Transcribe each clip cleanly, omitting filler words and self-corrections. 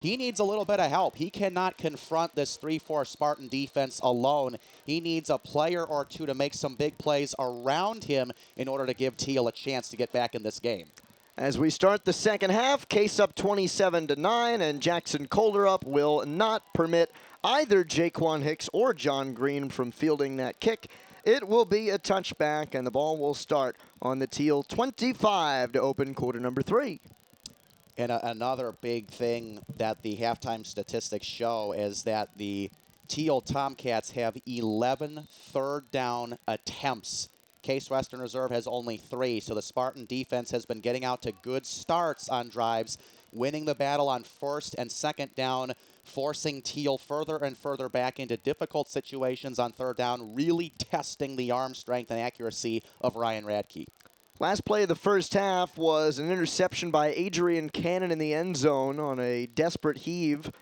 He needs a little bit of help. He cannot confront this 3-4 Spartan defense alone. He needs a player or two to make some big plays around him in order to give Thiel a chance to get back in this game. As we start the second half, Case up 27-9, and Jackson Colderup will not permit either Jaquan Hicks or John Green from fielding that kick. It will be a touchback, and the ball will start on the Thiel 25 to open quarter number 3. And another big thing that the halftime statistics show is that the Thiel Tomcats have 11 third down attempts. Case Western Reserve has only 3, so the Spartan defense has been getting out to good starts on drives, winning the battle on first and second down, forcing Thiel further and further back into difficult situations on third down, really testing the arm strength and accuracy of Ryan Radke. Last play of the first half was an interception by Adrian Cannon in the end zone on a desperate heave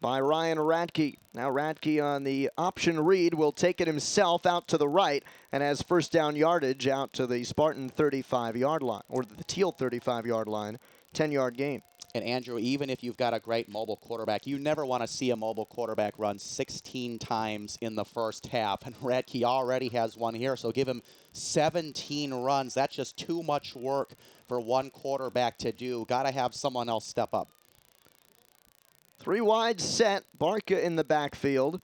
by Ryan Radke. Now Radke on the option read will take it himself out to the right and has first down yardage out to the Spartan 35-yard line, or the Thiel 35-yard line, 10-yard gain. And Andrew, even if you've got a great mobile quarterback, you never want to see a mobile quarterback run 16 times in the first half. And Radke already has one here, so give him 17 runs. That's just too much work for one quarterback to do. Got to have someone else step up. 3 wide set, Barca in the backfield.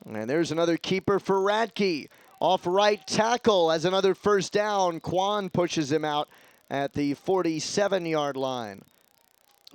And there's another keeper for Radke. Off right tackle as another first down. Quan pushes him out at the 47-yard line.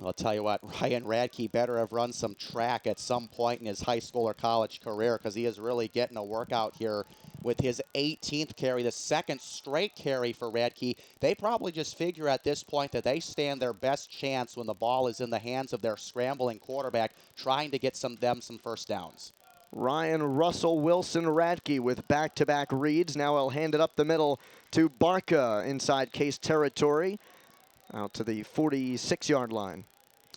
I'll tell you what, Ryan Radke better have run some track at some point in his high school or college career, because he is really getting a workout here with his 18th carry, the second straight carry for Radke. They probably just figure at this point that they stand their best chance when the ball is in the hands of their scrambling quarterback, trying to get some first downs. Ryan Russell Wilson Radke with back-to-back reads. Now he'll hand it up the middle to Barca inside Case territory, out to the 46-yard line.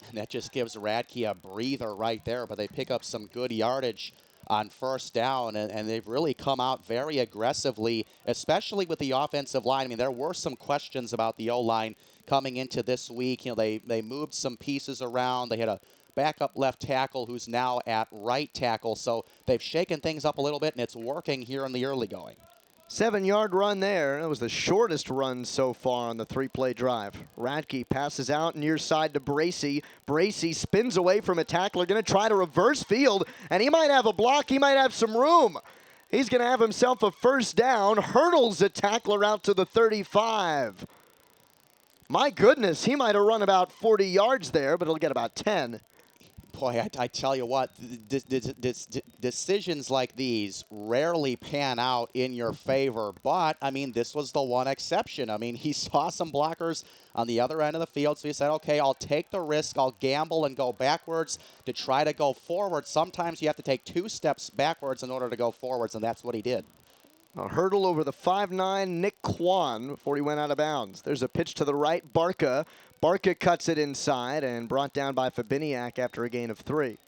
And that just gives Radke a breather right there, but they pick up some good yardage on first down, and they've really come out very aggressively, especially with the offensive line. I mean, there were some questions about the O-line coming into this week. You know, they moved some pieces around. They had a backup left tackle who's now at right tackle, so they've shaken things up a little bit, and it's working here in the early going. 7-yard run there. That was the shortest run so far on the 3-play drive. Radke passes out near side to Bracey. Bracey spins away from a tackler, going to try to reverse field, and he might have a block. He might have some room. He's going to have himself a first down, hurdles a tackler out to the 35. My goodness, he might have run about 40 yards there, but he'll get about 10. Boy, I tell you what, decisions like these rarely pan out in your favor. But, I mean, this was the one exception. I mean, he saw some blockers on the other end of the field, so he said, okay, I'll take the risk. I'll gamble and go backwards to try to go forward. Sometimes you have to take 2 steps backwards in order to go forwards, and that's what he did. A hurdle over the 5'9", Nick Quan before he went out of bounds. There's a pitch to the right, Barca. Barca cuts it inside and brought down by Fabiniak after a gain of 3.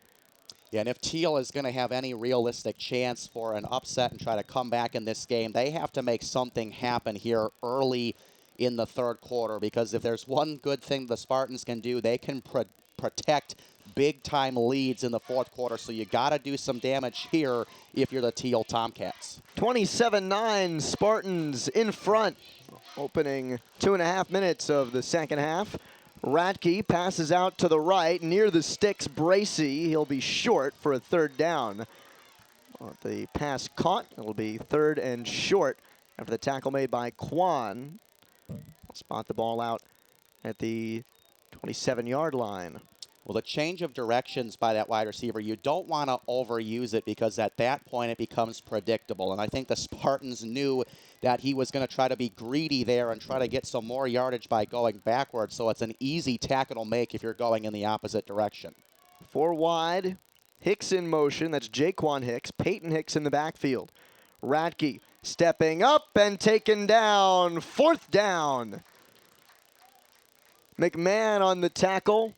Yeah, and if Thiel is going to have any realistic chance for an upset and try to come back in this game, they have to make something happen here early in the third quarter, because if there's one good thing the Spartans can do, they can protect big-time leads in the fourth quarter, so you got to do some damage here if you're the Thiel Tomcats. 27-9, Spartans in front, opening 2.5 minutes of the second half. Radke passes out to the right, near the sticks, Bracey. He'll be short for a third down. The pass caught, it'll be third and short after the tackle made by Quan. We'll spot the ball out at the 27-yard line. Well, the change of directions by that wide receiver, you don't want to overuse it, because at that point it becomes predictable. And I think the Spartans knew that he was going to try to be greedy there and try to get some more yardage by going backwards. So it's an easy tackle to make if you're going in the opposite direction. 4 wide, Hicks in motion. That's Jaquan Hicks. Peyton Hicks in the backfield. Radke stepping up and taken down. 4th down. McMahon on the tackle.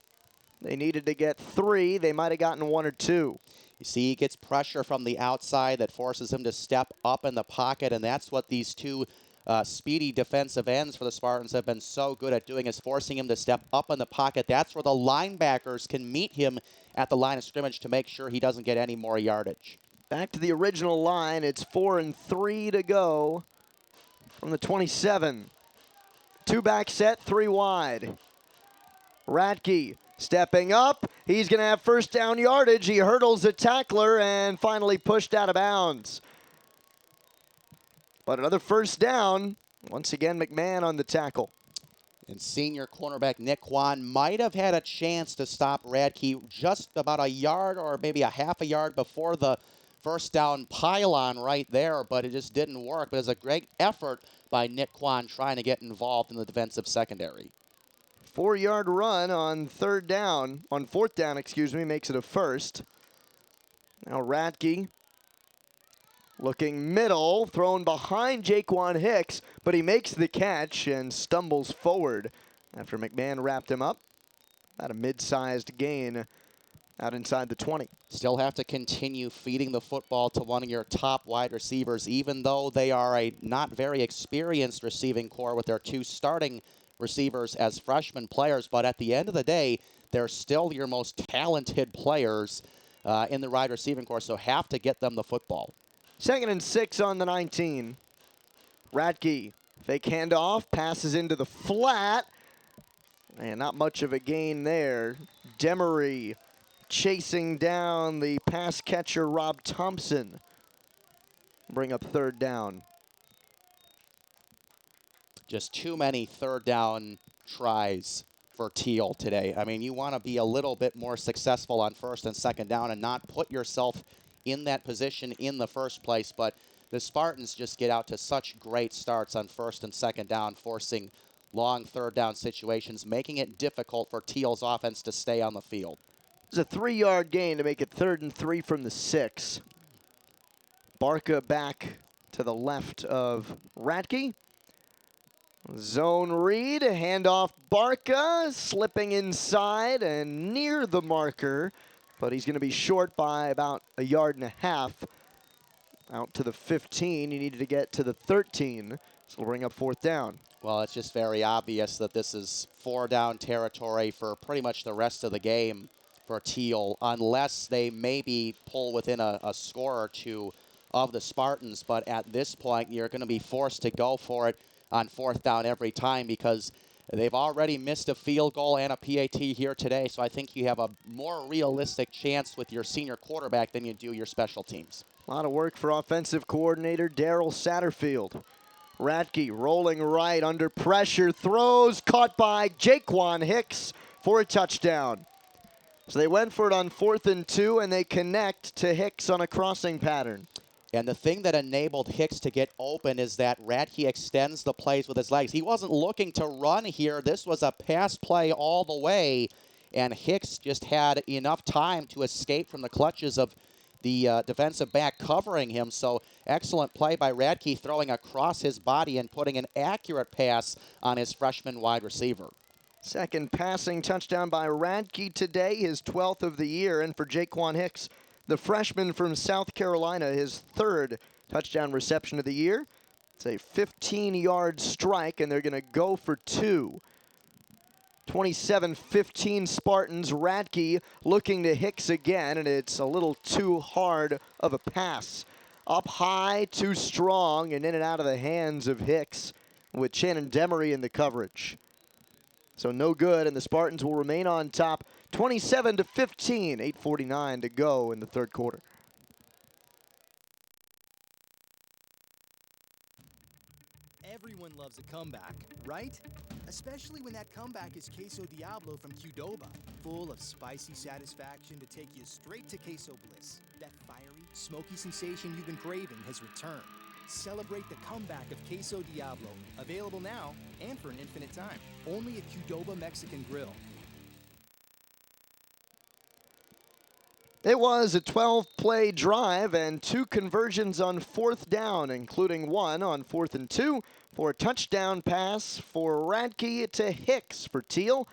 They needed to get 3. They might have gotten 1 or 2. You see, he gets pressure from the outside that forces him to step up in the pocket, and that's what these two speedy defensive ends for the Spartans have been so good at doing is forcing him to step up in the pocket. That's where the linebackers can meet him at the line of scrimmage to make sure he doesn't get any more yardage. Back to the original line. It's 4-3 to go from the 27. Two-back set, three wide. Radke stepping up. He's going to have first down yardage. He hurdles a tackler and finally pushed out of bounds. But another first down. Once again, McMahon on the tackle. And senior cornerback Nick Kwan might have had a chance to stop Radke just about a yard or maybe a half a yard before the first down pylon right there, but it just didn't work. But it was a great effort by Nick Kwan trying to get involved in the defensive secondary. 4-yard run on fourth down, makes it a first. Now Radke looking middle, thrown behind Jaquan Hicks, but he makes the catch and stumbles forward after McMahon wrapped him up. At a mid-sized gain out inside the 20. Still have to continue feeding the football to one of your top wide receivers, even though they are a not very experienced receiving core with their two starting receivers as freshman players. But at the end of the day, they're still your most talented players in the wide receiving core, so have to get them the football. 2nd and 6 on the 19. Radke, fake handoff, passes into the flat. And not much of a gain there. Demery chasing down the pass catcher Rob Thompson. Bring up third down. Just too many third down tries for Thiel today. I mean, you want to be a little bit more successful on first and second down and not put yourself in that position in the first place, but the Spartans just get out to such great starts on first and second down, forcing long third down situations, making it difficult for Thiel's offense to stay on the field. It's a 3-yard gain to make it 3rd and 3 from the 6. Barca back to the left of Radke. Zone read, handoff Barca, slipping inside and near the marker, but he's going to be short by about a yard and a half. Out to the 15, you needed to get to the 13, so we'll bring up fourth down. Well, it's just very obvious that this is 4-down territory for pretty much the rest of the game for Thiel, unless they maybe pull within a score or two of the Spartans. But at this point, you're going to be forced to go for it on fourth down every time because they've already missed a field goal and a PAT here today. So I think you have a more realistic chance with your senior quarterback than you do your special teams. A lot of work for offensive coordinator Daryl Satterfield. Radke rolling right under pressure, throws, caught by Jaquan Hicks for a touchdown. So they went for it on 4th and 2, and they connect to Hicks on a crossing pattern. And the thing that enabled Hicks to get open is that Radke extends the plays with his legs. He wasn't looking to run here. This was a pass play all the way, and Hicks just had enough time to escape from the clutches of the defensive back covering him. So excellent play by Radke, throwing across his body and putting an accurate pass on his freshman wide receiver. Second passing touchdown by Radke today, his 12th of the year. And for Jaquan Hicks, the freshman from South Carolina, his 3rd touchdown reception of the year. It's a 15-yard strike, and they're going to go for 2. 27-15 Spartans. Radke looking to Hicks again, and it's a little too hard of a pass. Up high, too strong, and in and out of the hands of Hicks with Shannon Demery in the coverage. So no good, and the Spartans will remain on top 27-15, 8:49 to go in the third quarter. Everyone loves a comeback, right? Especially when that comeback is Queso Diablo from Qdoba, full of spicy satisfaction to take you straight to queso bliss. That fiery, smoky sensation you've been craving has returned. Celebrate the comeback of Queso Diablo, available now and for an infinite time, only at Qdoba Mexican Grill. It was a 12-play drive and 2 conversions on 4th down, including 1 on 4th and 2 for a touchdown pass for Radke to Hicks for Thiel.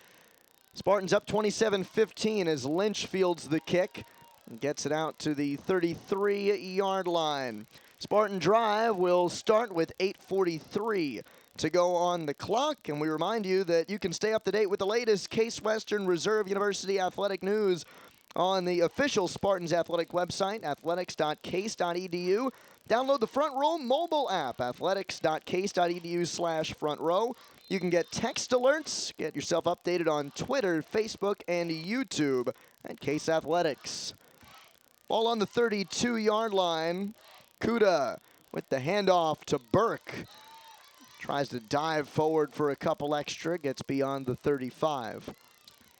Spartans up 27-15 as Lynch fields the kick and gets it out to the 33-yard line. Spartan Drive will start with 8:43 to go on the clock, and we remind you that you can stay up to date with the latest Case Western Reserve University athletic news on the official Spartans athletic website, athletics.case.edu. Download the Front Row mobile app, athletics.case.edu/front row. You can get text alerts, get yourself updated on Twitter, Facebook, and YouTube at Case Athletics. Ball on the 32-yard line. Kuda with the handoff to Burke. Tries to dive forward for a couple extra, gets beyond the 35.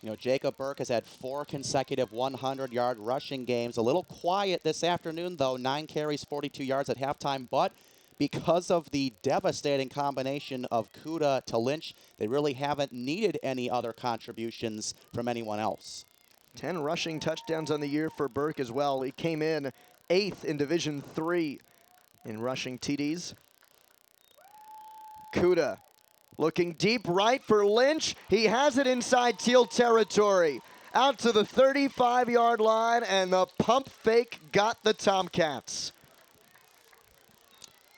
You know, Jacob Burke has had 4 consecutive 100-yard rushing games. A little quiet this afternoon, though. 9 carries, 42 yards at halftime. But because of the devastating combination of Kuda to Lynch, they really haven't needed any other contributions from anyone else. 10 rushing touchdowns on the year for Burke as well. He came in 8th in Division III in rushing TDs. Kuda looking deep right for Lynch. He has it inside Thiel territory. Out to the 35-yard line, and the pump fake got the Tomcats.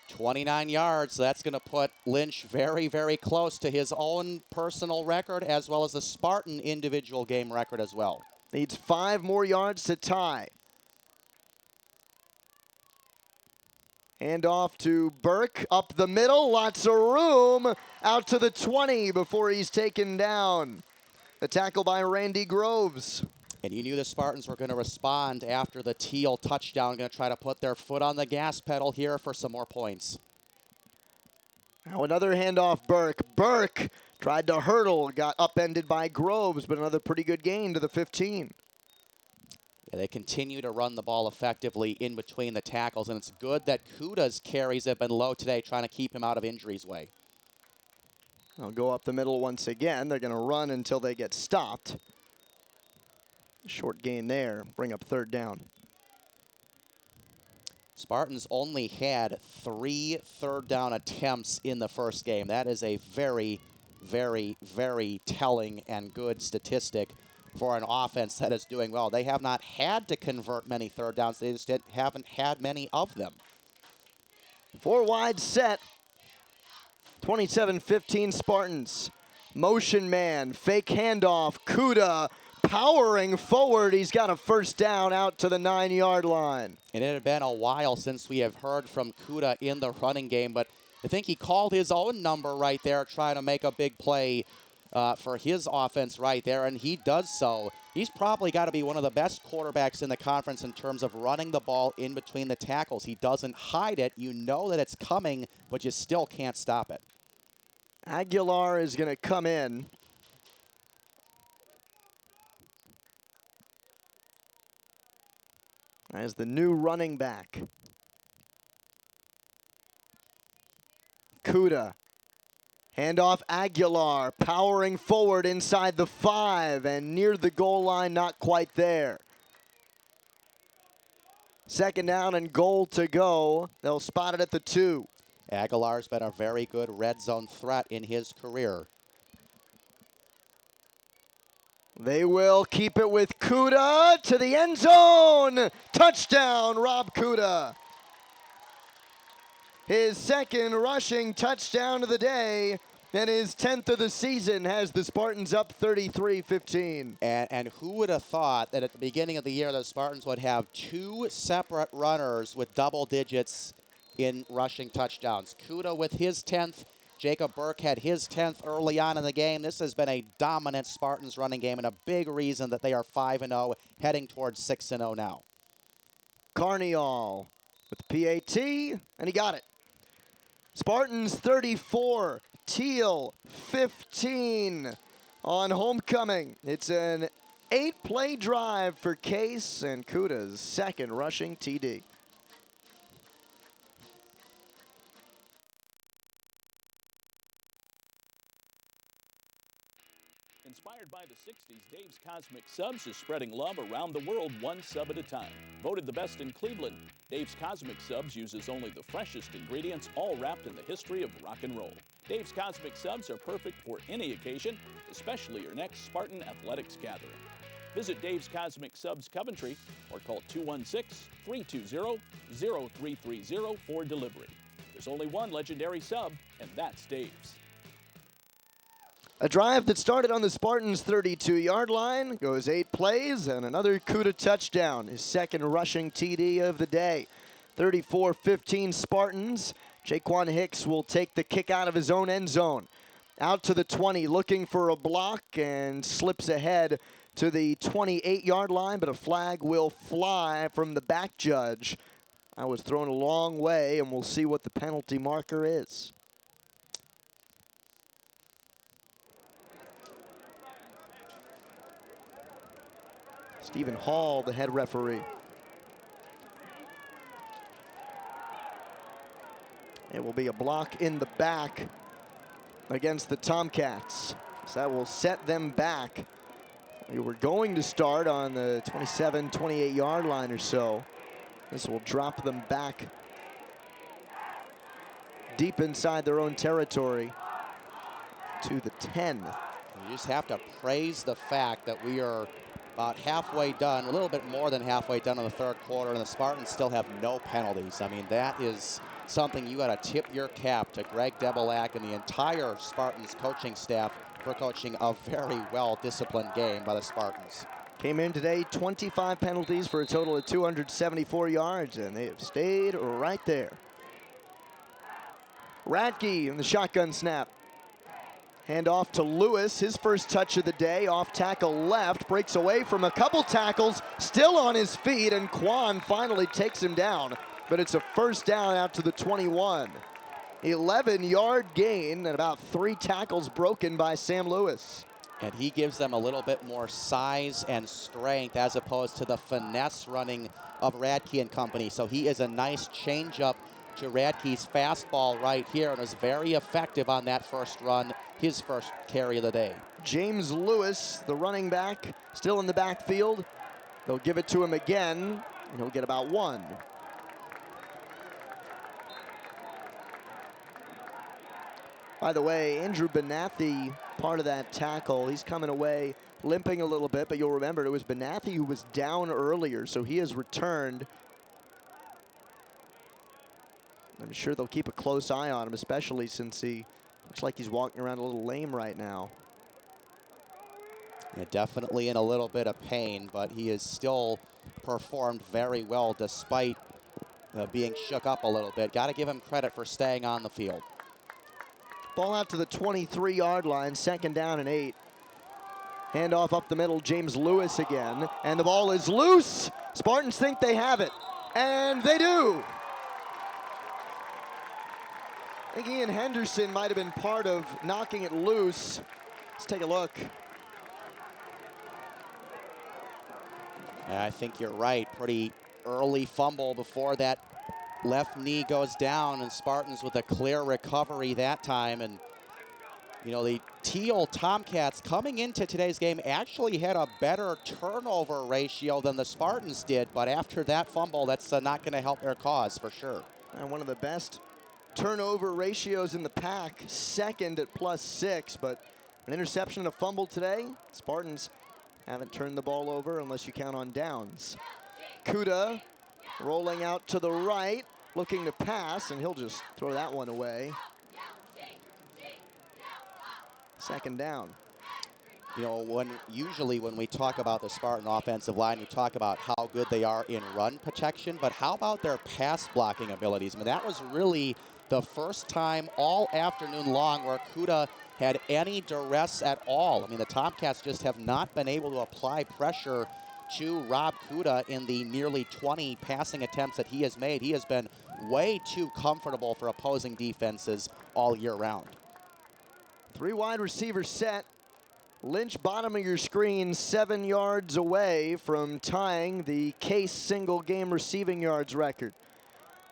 29 yards, so that's going to put Lynch very, very close to his own personal record as well as the Spartan individual game record as well. Needs 5 more yards to tie. Hand off to Burke, up the middle, lots of room, out to the 20 before he's taken down. The tackle by Randy Groves. And you knew the Spartans were going to respond after the Thiel touchdown, going to try to put their foot on the gas pedal here for some more points. Now another handoff, Burke. Burke tried to hurdle, got upended by Groves, but another pretty good gain to the 15. Yeah, they continue to run the ball effectively in between the tackles, and it's good that Kuda's carries have been low today, trying to keep him out of injuries way. They'll go up the middle once again. They're going to run until they get stopped. Short gain there, bring up 3rd down. Spartans only had 3 third-down attempts in the first game. That is a very, very, very telling and good statistic for an offense that is doing well. They have not had to convert many third downs. They just haven't had many of them. 4 wide set. 27-15 Spartans. Motion man, fake handoff. Kuda powering forward. He's got a 1st down out to the 9-yard line. And it had been a while since we have heard from Kuda in the running game, but I think he called his own number right there, trying to make a big play for his offense right there, and he does so. He's probably got to be one of the best quarterbacks in the conference in terms of running the ball in between the tackles. He doesn't hide it. You know that it's coming, but you still can't stop it. Aguilar is going to come in. As the new running back. Kuda. Handoff Aguilar, powering forward inside the 5 and near the goal line, not quite there. 2nd down and goal to go. They'll spot it at the 2. Aguilar's been a very good red zone threat in his career. They will keep it with Kuda to the end zone. Touchdown, Rob Kuda. His 2nd rushing touchdown of the day, and his 10th of the season, has the Spartans up 33-15. And who would have thought that at the beginning of the year the Spartans would have 2 separate runners with double digits in rushing touchdowns. Kuda with his 10th. Jacob Burke had his 10th early on in the game. This has been a dominant Spartans running game and a big reason that they are 5-0, heading towards 6-0 now. Carnial with the PAT, and he got it. Spartans 34, Thiel 15 on homecoming. It's an 8-play drive for Case and Kuda's 2nd rushing TD. Inspired by the 60s, Dave's Cosmic Subs is spreading love around the world one sub at a time. Voted the best in Cleveland, Dave's Cosmic Subs uses only the freshest ingredients, all wrapped in the history of rock and roll. Dave's Cosmic Subs are perfect for any occasion, especially your next Spartan athletics gathering. Visit Dave's Cosmic Subs Coventry or call 216-320-0330 for delivery. There's only one legendary sub, and that's Dave's. A drive that started on the Spartans' 32-yard line, goes 8 plays, and another Kuda touchdown, his second rushing TD of the day. 34-15 Spartans. Jaquan Hicks will take the kick out of his own end zone. Out to the 20, looking for a block, and slips ahead to the 28-yard line, but a flag will fly from the back judge. I was thrown a long way, and we'll see what the penalty marker is. Stephen Hall, the head referee. It will be a block in the back against the Tomcats. So that will set them back. We were going to start on the 27, 28-yard line or so. This will drop them back deep inside their own territory to the 10. You just have to praise the fact that we are about halfway done, a little bit more than halfway done in the third quarter, and the Spartans still have no penalties. I mean, that is something you got to tip your cap to Greg Debelak and the entire Spartans coaching staff for coaching a very well-disciplined game by the Spartans. Came in today, 25 penalties for a total of 274 yards, and they have stayed right there. Radke in the shotgun snap. Hand off to Lewis, his first touch of the day, off tackle left, breaks away from a couple tackles, still on his feet, and Quan finally takes him down. But it's a first down out to the 21. 11-yard gain and about 3 tackles broken by Sam Lewis. And he gives them a little bit more size and strength as opposed to the finesse running of Radke and company. So he is a nice changeup to Radke's fastball right here, and was very effective on that first run, his first carry of the day. James Lewis, the running back, still in the backfield. They'll give it to him again, and he'll get about 1. By the way, Andrew Benathi, part of that tackle, he's coming away limping a little bit, but you'll remember it was Benathi who was down earlier, so he has returned. I'm sure they'll keep a close eye on him, especially since he looks like he's walking around a little lame right now. Yeah, definitely in a little bit of pain, but he has still performed very well despite being shook up a little bit. Got to give him credit for staying on the field. Ball out to the 23-yard line, second down and 8. Handoff up the middle, James Lewis again, and the ball is loose. Spartans think they have it, and they do. I think Ian Henderson might have been part of knocking it loose. Let's take a look. Yeah, I think you're right. Pretty early fumble before that left knee goes down, and Spartans with a clear recovery that time. And you know, the Thiel Tomcats coming into today's game actually had a better turnover ratio than the Spartans did, but after that fumble, that's not going to help their cause for sure. And one of the best turnover ratios in the pack, second at +6, but an interception and a fumble today. Spartans haven't turned the ball over unless you count on downs. Kuda rolling out to the right, looking to pass, and he'll just throw that one away. Second down. You know, usually when we talk about the Spartan offensive line, we talk about how good they are in run protection, but how about their pass blocking abilities? I mean, that was really the first time all afternoon long where Kuda had any duress at all. I mean, the Tomcats just have not been able to apply pressure to Rob Kuda in the nearly 20 passing attempts that he has made. He has been way too comfortable for opposing defenses all year round. 3 wide receivers set. Lynch, bottom of your screen, 7 yards away from tying the Case single game receiving yards record.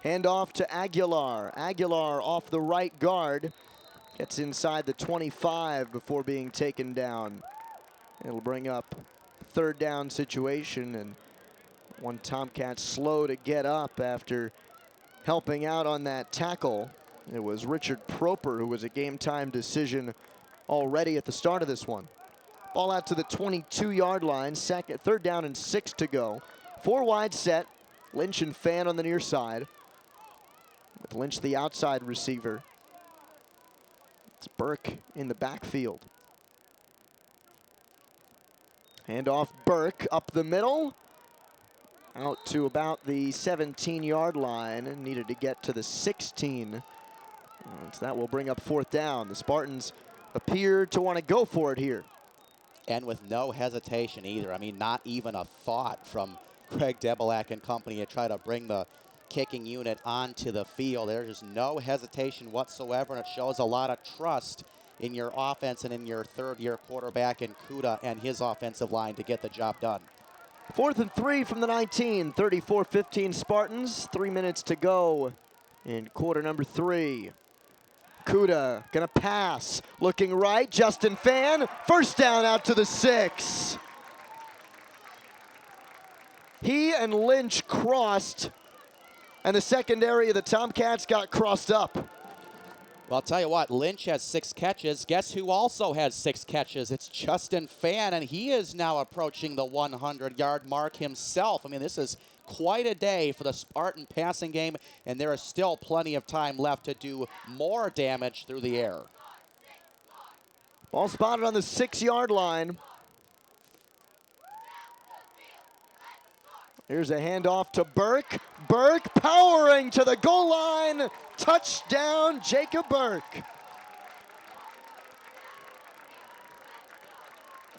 Handoff to Aguilar. Aguilar off the right guard. Gets inside the 25 before being taken down. It'll bring up third down situation, and one Tomcat slow to get up after helping out on that tackle. It was Richard Proper who was a game time decision already at the start of this one. Ball out to the 22-yard line. Third down and 6 to go. 4 wide set. Lynch and Fan on the near side. With Lynch the outside receiver. It's Burke in the backfield. Handoff Burke up the middle. Out to about the 17-yard line. And needed to get to the 16. So that will bring up 4th down. The Spartans appear to want to go for it here. And with no hesitation either. I mean, not even a thought from Greg Debelak and company to try to bring the kicking unit onto the field. There's just no hesitation whatsoever, and it shows a lot of trust in your offense and in your third-year quarterback in Kuda and his offensive line to get the job done. 4th and 3 from the 19. 34-15 Spartans. 3 minutes to go in quarter number 3. Kuda gonna pass, looking right, Justin Fan, first down out to the 6. He and Lynch crossed, and the secondary of the Tomcats got crossed up. Well, I'll tell you what, Lynch has 6 catches. Guess who also has 6 catches? It's Justin Fan, and he is now approaching the 100-yard mark himself. I mean, this is quite a day for the Spartan passing game, and there is still plenty of time left to do more damage through the air. Ball spotted on the 6-yard line. Here's a handoff to Burke. Burke powering to the goal line. Touchdown, Jacob Burke.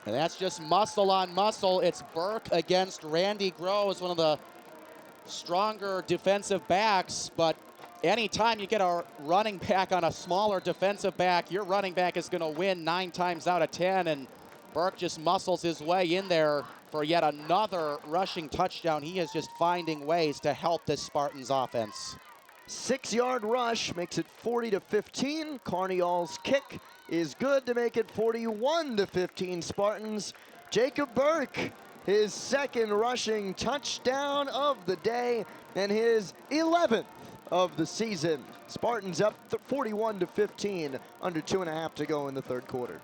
And that's just muscle on muscle. It's Burke against Randy Groves, one of the stronger defensive backs, but anytime you get a running back on a smaller defensive back, your running back is going to win 9 times out of 10, and Burke just muscles his way in there for yet another rushing touchdown. He is just finding ways to help this Spartans offense. 6-yard rush makes it 40-15. Carniol's kick is good to make it 41-15 Spartans. Jacob Burke, his 2nd rushing touchdown of the day and his 11th of the season. Spartans up 41-15, under 2.5 to go in the 3rd quarter.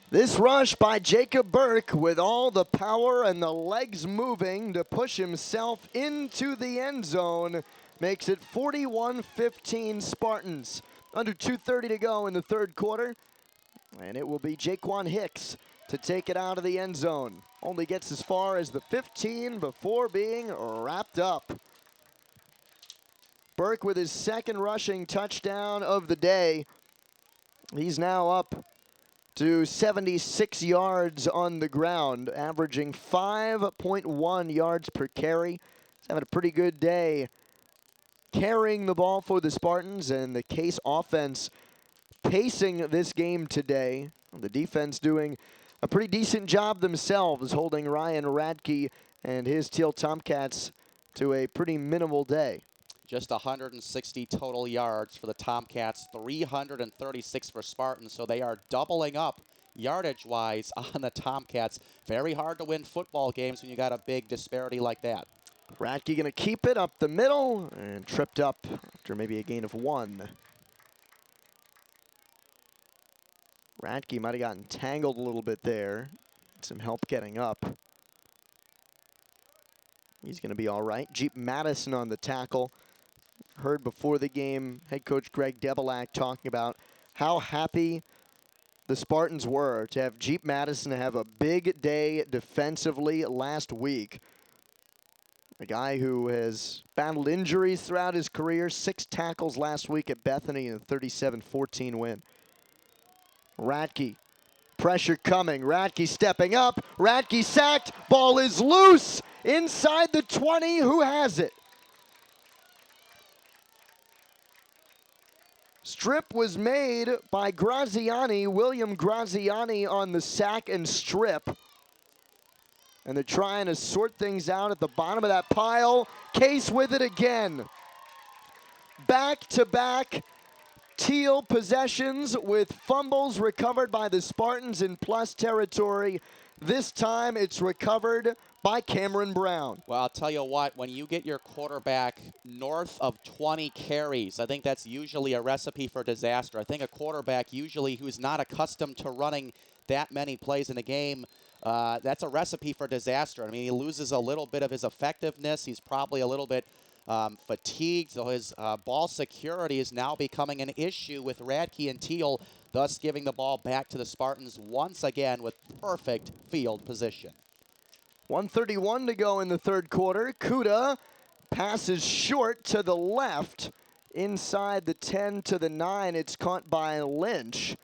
This rush by Jacob Burke with all the power and the legs moving to push himself into the end zone makes it 41-15 Spartans. Under 2:30 to go in the 3rd quarter. And it will be Jaquan Hicks to take it out of the end zone. Only gets as far as the 15 before being wrapped up. Burke with his 2nd rushing touchdown of the day. He's now up to 76 yards on the ground, averaging 5.1 yards per carry. He's having a pretty good day carrying the ball for the Spartans, and the Case offense pacing this game today. The defense doing a pretty decent job themselves, holding Ryan Radke and his Thiel Tomcats to a pretty minimal day. Just 160 total yards for the Tomcats, 336 for Spartans, so they are doubling up yardage-wise on the Tomcats. Very hard to win football games when you got a big disparity like that. Radke gonna keep it up the middle and tripped up after maybe a gain of 1. Radke might have gotten tangled a little bit there. Some help getting up. He's gonna be all right. Jeep Madison on the tackle. Heard before the game head coach Greg Debelak talking about how happy the Spartans were to have Jeep Madison have a big day defensively last week. A guy who has battled injuries throughout his career, 6 tackles last week at Bethany in a 37-14 win. Radke, pressure coming, Radke stepping up, Radke sacked, ball is loose, inside the 20, who has it? Strip was made by Graziani, William Graziani on the sack and strip. And they're trying to sort things out at the bottom of that pile. Case with it again. Back-to-back Thiel possessions with fumbles recovered by the Spartans in plus territory. This time it's recovered by Cameron Brown. Well, I'll tell you what, when you get your quarterback north of 20 carries, I think that's usually a recipe for disaster. I think a quarterback usually who's not accustomed to running that many plays in a game, that's a recipe for disaster. I mean, he loses a little bit of his effectiveness. He's probably a little bit fatigued, so his ball security is now becoming an issue with Radke and Thiel, thus giving the ball back to the Spartans once again with perfect field position. 1:31 to go in the third quarter. Kuda passes short to the left. Inside the 10 to the 9, it's caught by Lynch.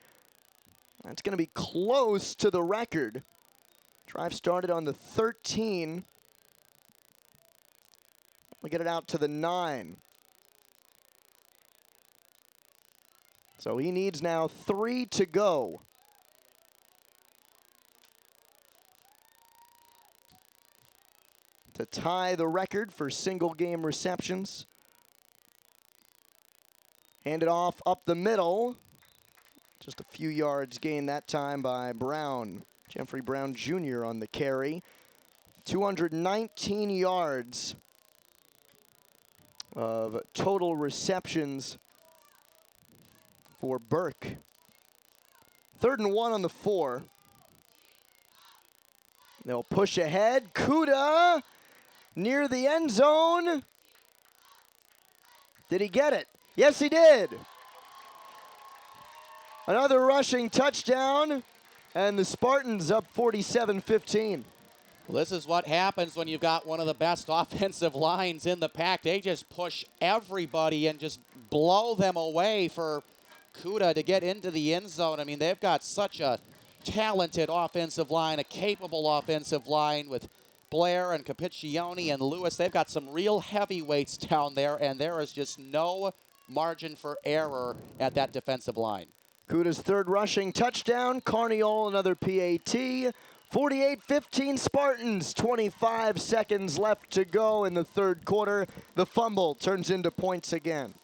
That's going to be close to the record. Drive started on the 13. We get it out to the 9. So he needs now 3 to go. To tie the record for single game receptions. Hand it off up the middle. Just a few yards gained that time by Brown. Jeffrey Brown Jr. on the carry. 219 yards of total receptions for Burke. 3rd and 1 on the 4. They'll push ahead. Kuda near the end zone. Did he get it? Yes, he did. Another rushing touchdown, and the Spartans up 47-15. Well, this is what happens when you've got one of the best offensive lines in the pack. They just push everybody and just blow them away for Kuda to get into the end zone. I mean, they've got such a talented offensive line, a capable offensive line with Blair and Capiccioni and Lewis. They've got some real heavyweights down there, and there is just no margin for error at that defensive line. Kuda's 3rd rushing touchdown. Carniol another PAT. 48-15 Spartans. 25 seconds left to go in the third quarter. The fumble turns into points again.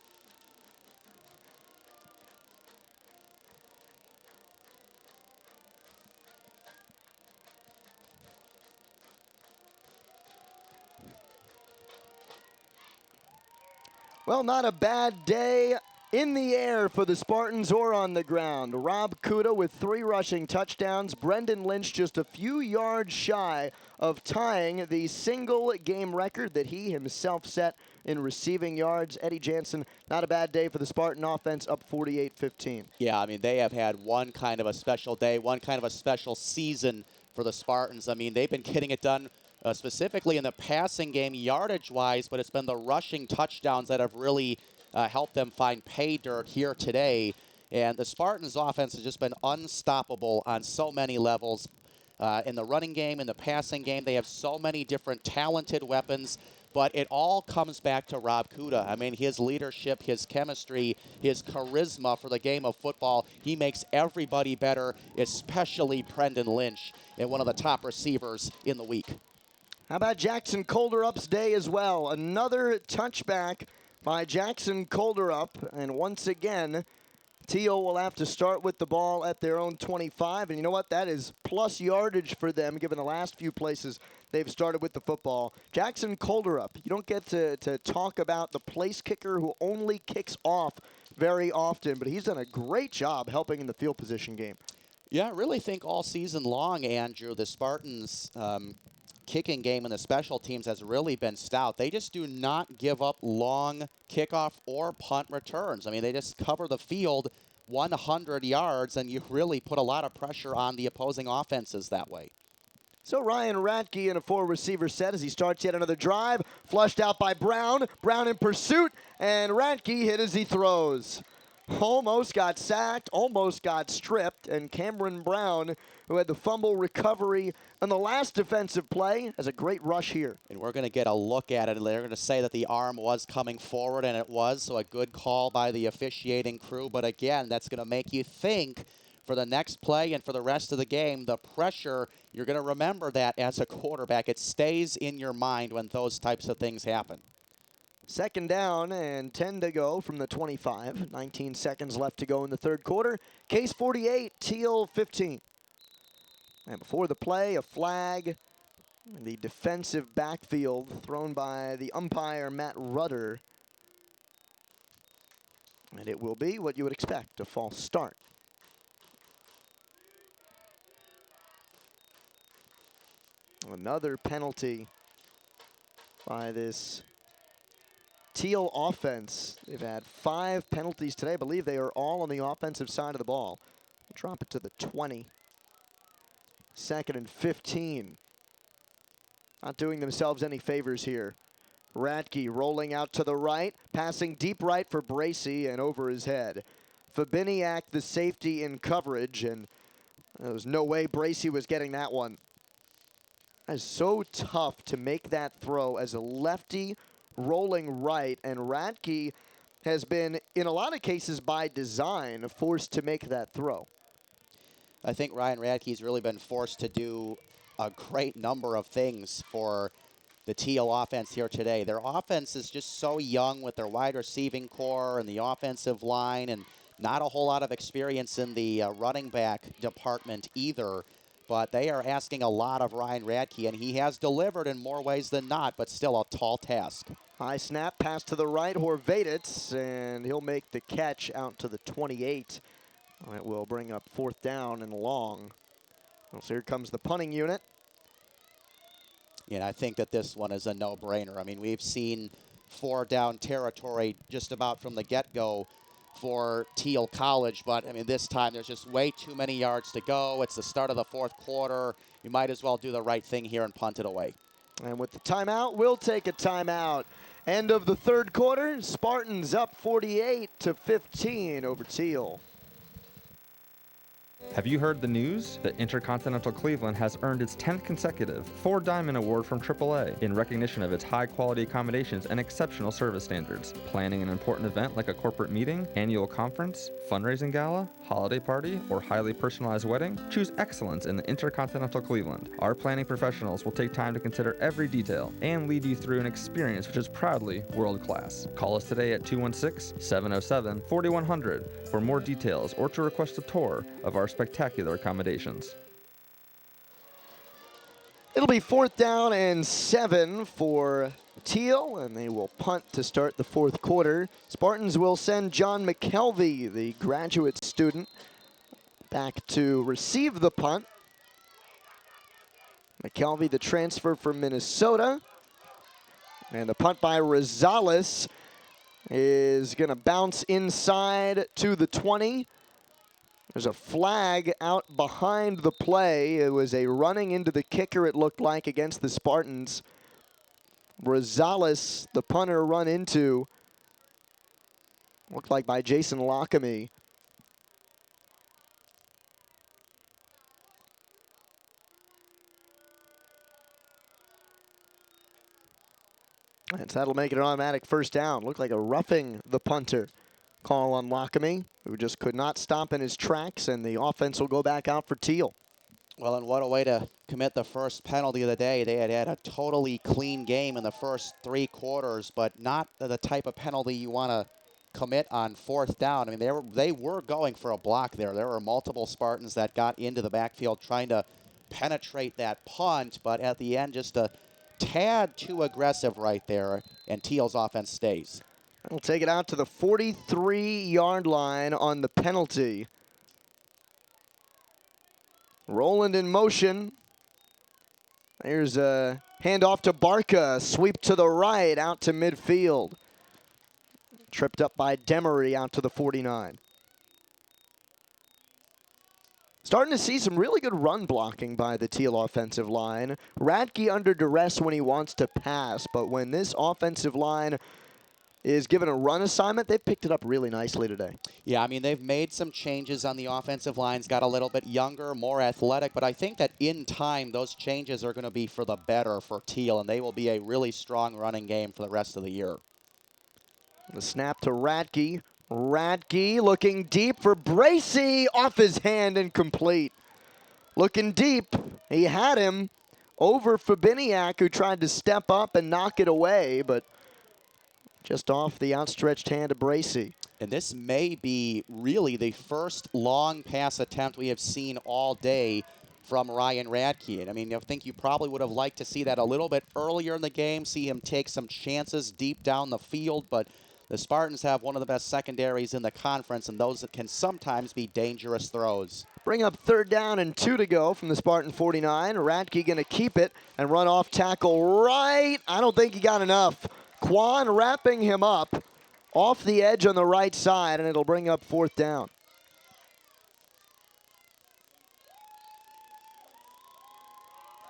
Well, not a bad day in the air for the Spartans or on the ground. Rob Kuda with 3 rushing touchdowns. Brendan Lynch just a few yards shy of tying the single game record that he himself set in receiving yards. Eddy Jansen, not a bad day for the Spartan offense, up 48-15. Yeah, I mean, they have had one kind of a special day, one kind of a special season for the Spartans. I mean, they've been getting it done specifically in the passing game yardage-wise, but it's been the rushing touchdowns that have really help them find pay dirt here today. And the Spartans' offense has just been unstoppable on so many levels. In the running game, in the passing game, they have so many different talented weapons, but it all comes back to Rob Kuda. I mean, his leadership, his chemistry, his charisma for the game of football, he makes everybody better, especially Brendan Lynch, and one of the top receivers in the week. How about Jackson Colderup's day as well? Another touchback by Jackson Colderup, and once again, Thiel will have to start with the ball at their own 25, and you know what? That is plus yardage for them, given the last few places they've started with the football. Jackson Colderup, you don't get to talk about the place kicker who only kicks off very often, but he's done a great job helping in the field position game. Yeah, I really think all season long, Andrew, the Spartans' kicking game and the special teams has really been stout. They just do not give up long kickoff or punt returns. I mean, they just cover the field 100 yards, and you really put a lot of pressure on the opposing offenses that way. So Ryan Radke in a 4-receiver set as he starts yet another drive. Flushed out by Brown. Brown in pursuit, and Radke hit as he throws. almost got sacked, almost got stripped, and Cameron Brown, who had the fumble recovery on the last defensive play, has a great rush here. And we're going to get a look at it. They're going to say that the arm was coming forward, and it was, so a good call by the officiating crew. But again, that's going to make you think for the next play and for the rest of the game, the pressure, you're going to remember that as a quarterback. It stays in your mind when those types of things happen. 2nd down and 10 to go from the 25. 19 seconds left to go in the 3rd quarter. Case 48, Thiel 15. And before the play, a flag in the defensive backfield thrown by the umpire, Matt Rudder. And it will be what you would expect, a false start. Another penalty by this Thiel offense. They've had 5 penalties today. I believe they are all on the offensive side of the ball. Drop it to the 20. 2nd and 15. Not doing themselves any favors here. Radke rolling out to the right, passing deep right for Bracey and over his head. Fabiniak, the safety in coverage, and there was no way Bracey was getting that one. That is so tough to make that throw as a lefty rolling right, and Radke has been, in a lot of cases by design, forced to make that throw. I think Ryan Radke's really been forced to do a great number of things for the Thiel offense here today. Their offense is just so young with their wide receiving core and the offensive line, and not a whole lot of experience in the running back department either. But they are asking a lot of Ryan Radke, and he has delivered in more ways than not, but still a tall task. High snap, pass to the right, Horvatits, and he'll make the catch out to the 28. It will bring up 4th down and long. So here comes the punting unit. And I think that this one is a no-brainer. I mean, we've seen 4-down territory just about from the get-go for Thiel College, but I mean, this time there's just way too many yards to go. It's the start of the 4th quarter. You might as well do the right thing here and punt it away. And with the timeout, we'll take a timeout. End of the 3rd quarter, Spartans up 48-15 over Thiel. Have you heard the news? The Intercontinental Cleveland has earned its 10th consecutive 4 Diamond Award from AAA in recognition of its high-quality accommodations and exceptional service standards. Planning an important event like a corporate meeting, annual conference, fundraising gala, holiday party, or highly personalized wedding? Choose excellence in the Intercontinental Cleveland. Our planning professionals will take time to consider every detail and lead you through an experience which is proudly world-class. Call us today at 216-707-4100 for more details or to request a tour of our spectacular accommodations. It'll be 4th down and 7 for Thiel, and they will punt to start the 4th quarter. Spartans will send John McKelvey, the graduate student, back to receive the punt. McKelvey, the transfer from Minnesota. And the punt by Rosales is going to bounce inside to the 20. There's a flag out behind the play. It was a running into the kicker, it looked like, against the Spartans. Rosales, the punter, run into. Looked like by Jason Lockamy. And so that'll make it an automatic 1st down. Looked like a roughing the punter call on Lockamy, who just could not stop in his tracks, and the offense will go back out for Thiel. Well, and what a way to commit the first penalty of the day. They had a totally clean game in the first 3 quarters, but not the type of penalty you want to commit on 4th down. I mean, they were going for a block there. There were multiple Spartans that got into the backfield trying to penetrate that punt, but at the end, just a tad too aggressive right there, and Thiel's offense stays. We'll take it out to the 43-yard line on the penalty. Roland in motion. There's a handoff to Barca. Sweep to the right, out to midfield. Tripped up by Demery out to the 49. Starting to see some really good run blocking by the Thiel offensive line. Radke under duress when he wants to pass, but when this offensive line is given a run assignment. They've picked it up really nicely today. Yeah, I mean, they've made some changes on the offensive lines, got a little bit younger, more athletic, but I think that in time, those changes are going to be for the better for Thiel, and they will be a really strong running game for the rest of the year. The snap to Radke. Radke looking deep for Bracey, off his hand and complete. Looking deep, he had him over Fabiniak, who tried to step up and knock it away, but just off the outstretched hand of Bracey. And this may be really the first long pass attempt we have seen all day from Ryan Radke. And I mean, I think you probably would have liked to see that a little bit earlier in the game, see him take some chances deep down the field, but the Spartans have one of the best secondaries in the conference, and those that can sometimes be dangerous throws. Bring up 3rd down and 2 to go from the Spartan 49. Radke going to keep it and run off tackle right. I don't think he got enough. Quan wrapping him up off the edge on the right side, and it'll bring up 4th down.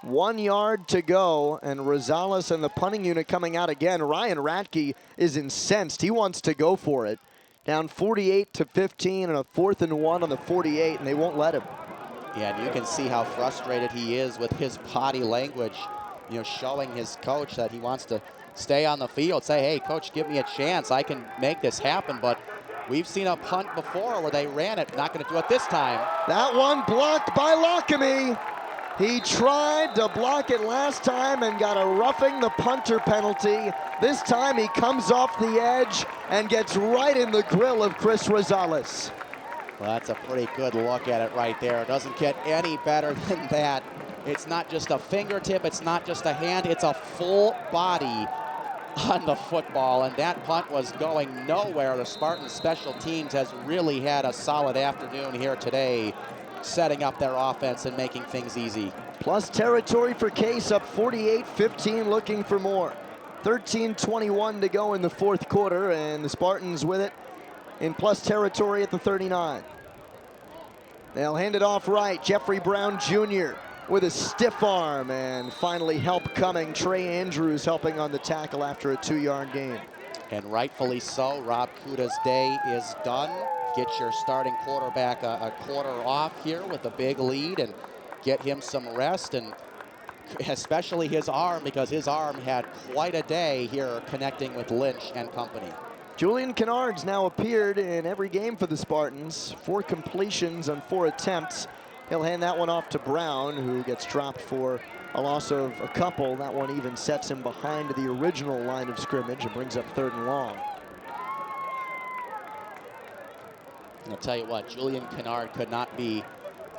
One yard to go, and Rosales and the punting unit coming out again. Ryan Radke is incensed. He wants to go for it. Down 48-15 and a 4th and 1 on the 48, and they won't let him. Yeah, and you can see how frustrated he is with his body language, you know, showing his coach that he wants to stay on the field, say, hey, coach, give me a chance. I can make this happen, but we've seen a punt before where they ran it. Not going to do it this time. That one blocked by Lockamy. He tried to block it last time and got a roughing the punter penalty. This time he comes off the edge and gets right in the grill of Chris Rosales. Well, that's a pretty good look at it right there. It doesn't get any better than that. It's not just a fingertip, it's not just a hand, it's a full body on the football, and that punt was going nowhere. The Spartan special teams has really had a solid afternoon here today, setting up their offense and making things easy. Plus territory for Case, up 48-15, looking for more. 13:21 to go in the 4th quarter, and the Spartans with it in plus territory at the 39. They'll hand it off right. Jeffrey Brown Jr. with a stiff arm, and finally help coming. Trey Andrews helping on the tackle after a 2-yard gain. And rightfully so. Rob Kuda's day is done. Get your starting quarterback a quarter off here with a big lead and get him some rest, and especially his arm, because his arm had quite a day here connecting with Lynch and company. Julian Kennard's now appeared in every game for the Spartans. 4 completions on 4 attempts. He'll hand that one off to Brown, who gets dropped for a loss of a couple. That one even sets him behind the original line of scrimmage and brings up 3rd and long. I'll tell you what, Julian Kennard could not be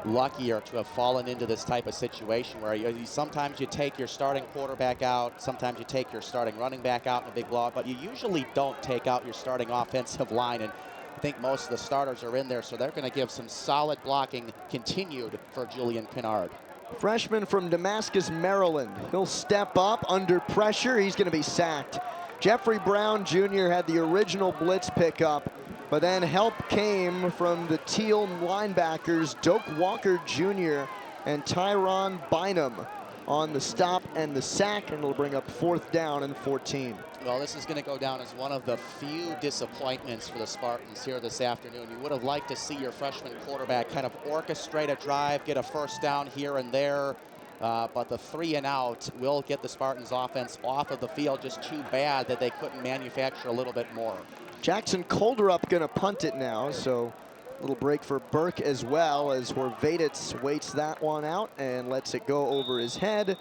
luckier to have fallen into this type of situation where sometimes you take your starting quarterback out, sometimes you take your starting running back out in a big blowout, but you usually don't take out your starting offensive line, and I think most of the starters are in there, so they're going to give some solid blocking continued for Julian Kennard. Freshman from Damascus, Maryland. He'll step up under pressure. He's going to be sacked. Jeffrey Brown Jr. had the original blitz pickup, but then help came from the Thiel linebackers, Doak Walker Jr. and Tyron Bynum on the stop and the sack, and it'll bring up 4th down and 14. Well, this is going to go down as one of the few disappointments for the Spartans here this afternoon. You would have liked to see your freshman quarterback kind of orchestrate a drive, get a 1st down here and there, but the 3 and out will get the Spartans offense off of the field. Just too bad that they couldn't manufacture a little bit more. Jackson Kolderup going to punt it now, so a little break for Burke as well, as Horvadits waits that one out and lets it go over his head.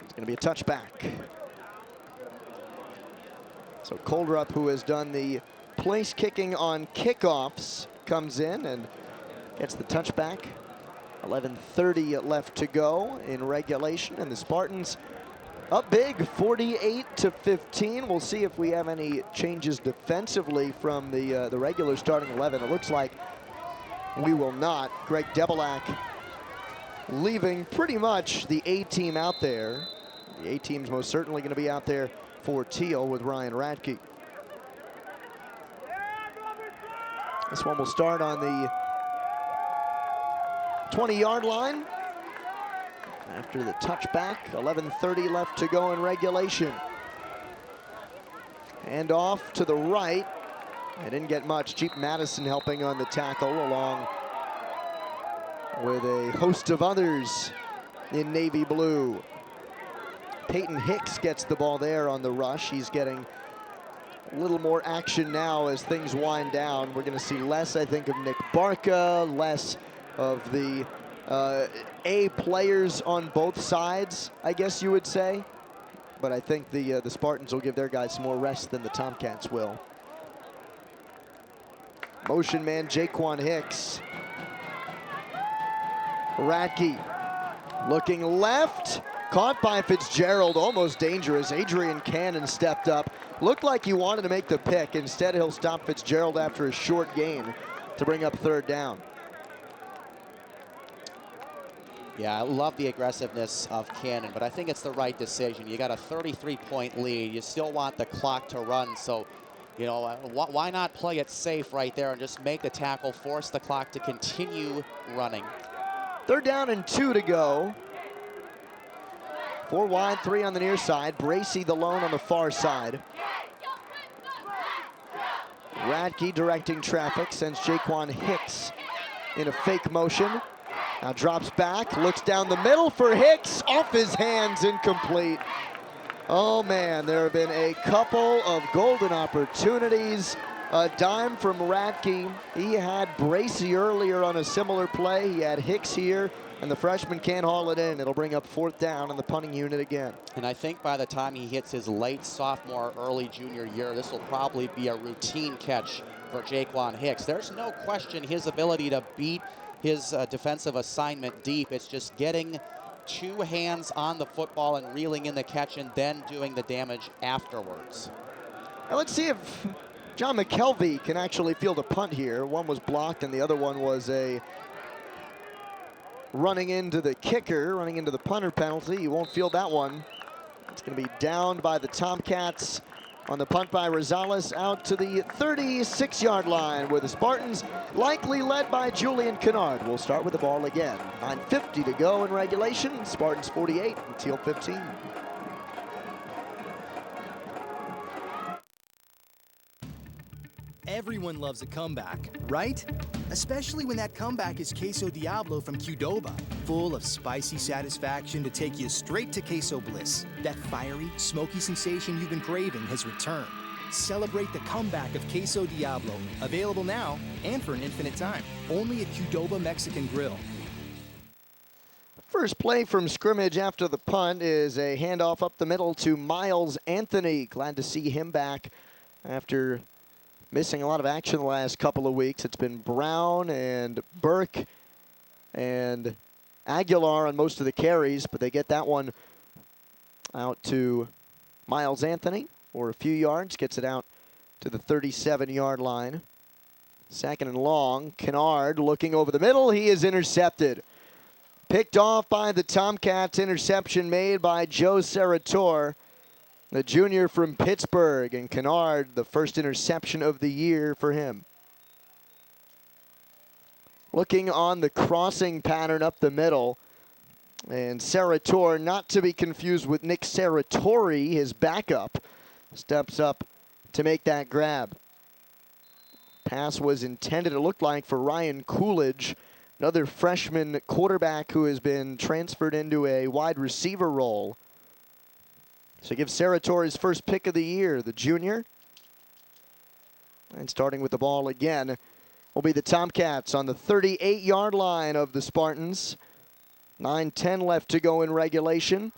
It's going to be a touchback. So Kolderup, who has done the place kicking on kickoffs, comes in and gets the touchback. 11:30 left to go in regulation, and the Spartans up big, 48-15. We'll see if we have any changes defensively from the regular starting 11. It looks like we will not. Greg Debelak leaving pretty much the A-team out there. The A-team's most certainly going to be out there for Thiel with Ryan Radke. This one will start on the 20-yard line. After the touchback, 11:30 left to go in regulation. And off to the right. I didn't get much. Jeep Madison helping on the tackle, along with a host of others in navy blue. Peyton Hicks gets the ball there on the rush. He's getting a little more action now as things wind down. We're going to see less, I think, of Nick Barca, less of the A players on both sides, I guess you would say. But I think the Spartans will give their guys some more rest than the Tomcats will. Motion man Jaquan Hicks. Radke looking left. Caught by Fitzgerald, almost dangerous. Adrian Cannon stepped up. Looked like he wanted to make the pick. Instead, he'll stop Fitzgerald after a short gain to bring up third down. Yeah, I love the aggressiveness of Cannon, but I think it's the right decision. You got a 33-point lead. You still want the clock to run, so, you know, why not play it safe right there and just make the tackle, force the clock to continue running. Third down and 2 to go. 4 wide, 3 on the near side. Bracey the lone on the far side. Radke directing traffic, sends Jaquan Hicks in a fake motion. Now drops back, looks down the middle for Hicks, off his hands, incomplete. Oh man, there have been a couple of golden opportunities. A dime from Radke. He had Bracey earlier on a similar play. He had Hicks here, and the freshman can't haul it in. It'll bring up fourth down in the punting unit again. And I think by the time he hits his late sophomore, early junior year, this will probably be a routine catch for Jaquan Hicks. There's no question his ability to beat his defensive assignment deep. It's just getting two hands on the football and reeling in the catch and then doing the damage afterwards. Now let's see if John McKelvey can actually field a punt here. One was blocked and the other one was a running into the kicker, running into the punter penalty. He won't field that one. It's going to be downed by the Tomcats on the punt by Rosales out to the 36-yard line, where the Spartans likely led by Julian Kennard. We'll start with the ball again. 9:50 to go in regulation. Spartans 48 and Thiel 15. Everyone loves a comeback, right? Especially when that comeback is Queso Diablo from Qdoba, full of spicy satisfaction to take you straight to queso bliss. That fiery, smoky sensation you've been craving has returned. Celebrate the comeback of Queso Diablo, available now and for an infinite time, only at Qdoba Mexican Grill. First play from scrimmage after the punt is a handoff up the middle to Miles Anthony. Glad to see him back after missing a lot of action the last couple of weeks. It's been Brown and Burke and Aguilar on most of the carries, but they get that one out to Miles Anthony for a few yards, gets it out to the 37-yard line. Second and long, Kennard looking over the middle. He is intercepted. Picked off by the Tomcats, interception made by Joe Sarator, the junior from Pittsburgh, and Kennard, the first interception of the year for him. Looking on the crossing pattern up the middle, and Sarator, not to be confused with Nick Saratori, his backup, steps up to make that grab. Pass was intended, it looked like, for Ryan Coolidge, another freshman quarterback who has been transferred into a wide receiver role. So give Sarator his first pick of the year, the junior. And starting with the ball again will be the Tomcats on the 38-yard line of the Spartans. 9:10 left to go in regulation.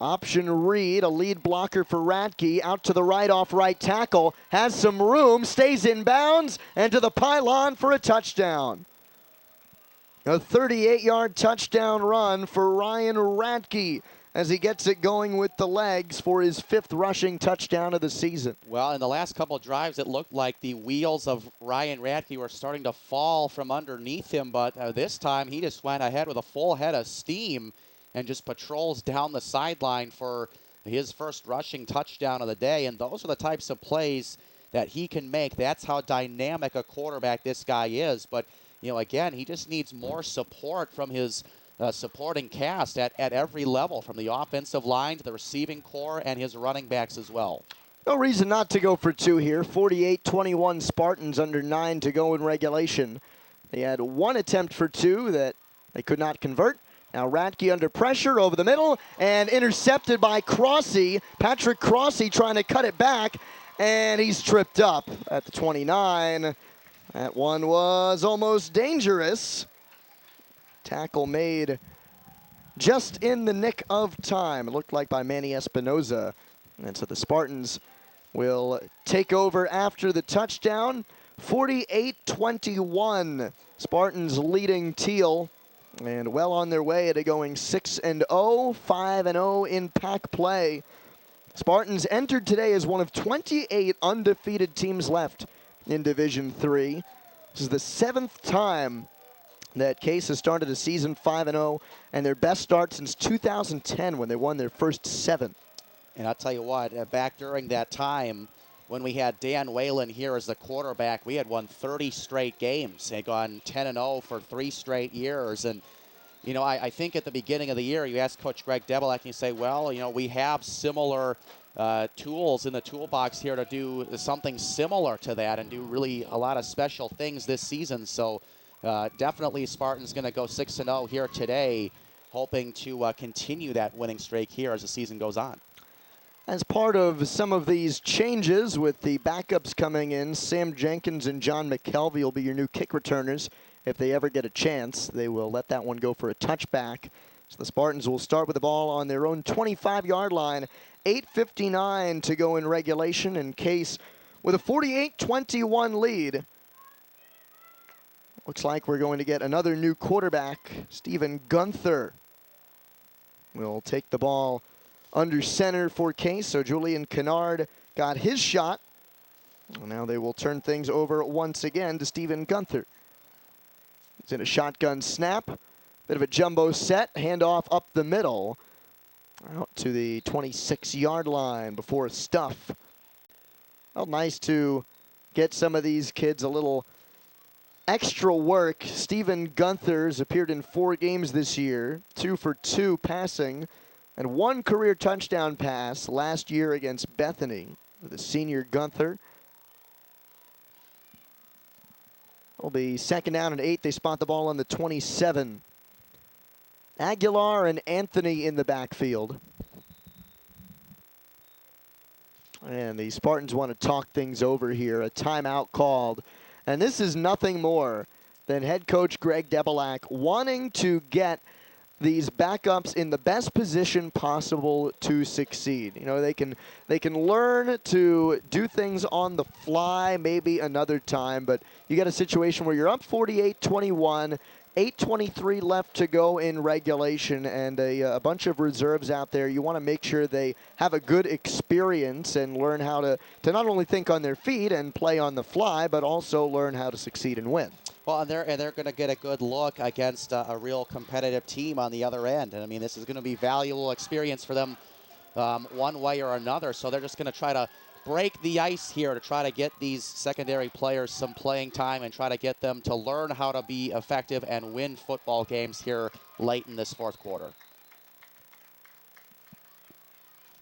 Option read, a lead blocker for Radke, out to the right off right tackle, has some room, stays in bounds, and to the pylon for a touchdown. A 38-yard touchdown run for Ryan Radke as he gets it going with the legs for his 5th rushing touchdown of the season. Well, in the last couple of drives, it looked like the wheels of Ryan Radke were starting to fall from underneath him, but this time he just went ahead with a full head of steam and just patrols down the sideline for his first rushing touchdown of the day. And those are the types of plays that he can make. That's how dynamic a quarterback this guy is. But, you know, again, he just needs more support from his supporting cast at every level, from the offensive line to the receiving core and his running backs as well. No reason not to go for two here. 48-21 Spartans, under 9 to go in regulation. They had one attempt for two that they could not convert. Now Radke under pressure over the middle and intercepted by Crossy. Patrick Crossy trying to cut it back, and he's tripped up at the 29. That one was almost dangerous. Tackle made just in the nick of time. It looked like by Manny Espinoza. And so the Spartans will take over after the touchdown. 48-21. Spartans leading Thiel, and well on their way to going 6-0, 5-0 in pack play. Spartans entered today as one of 28 undefeated teams left in Division III. This is the 7th time that Case has started a season 5-0, and their best start since 2010 when they won their first 7. And I'll tell you what, back during that time, when we had Dan Whalen here as the quarterback, we had won 30 straight games and gone 10-0 for 3 straight years. And, you know, I think at the beginning of the year, you ask Coach Greg Debelak, and you say, well, you know, we have similar tools in the toolbox here to do something similar to that and do really a lot of special things this season. So definitely Spartan's going to go 6-0 here today, hoping to continue that winning streak here as the season goes on. As part of some of these changes with the backups coming in, Sam Jenkins and John McKelvey will be your new kick returners. If they ever get a chance, they will let that one go for a touchback. So the Spartans will start with the ball on their own 25-yard line. 8:59 to go in regulation, in Case with a 48-21 lead. Looks like we're going to get another new quarterback. Stephen Gunther will take the ball under center for Case, so Julian Kennard got his shot. And now they will turn things over once again to Stephen Gunther. It's in a shotgun snap, bit of a jumbo set, handoff up the middle, out to the 26-yard line before a stuff. Well, nice to get some of these kids a little extra work. Stephen Gunther's appeared in 4 games this year, 2 for 2 passing, and 1 career touchdown pass last year against Bethany. The senior Gunther. It'll be 2nd down and 8. They spot the ball on the 27. Aguilar and Anthony in the backfield. And the Spartans want to talk things over here. A timeout called. And this is nothing more than head coach Greg Debelak wanting to get these backups in the best position possible to succeed. You know, they can learn to do things on the fly maybe another time, but you got a situation where you're up 48-21, 8:23 left to go in regulation, and a bunch of reserves out there. You want to make sure they have a good experience and learn how to not only think on their feet and play on the fly, but also learn how to succeed and win. Well, and they're going to get a good look against a real competitive team on the other end. And, I mean, this is going to be valuable experience for them one way or another. So they're just going to try to break the ice here to try to get these secondary players some playing time and try to get them to learn how to be effective and win football games here late in this 4th quarter.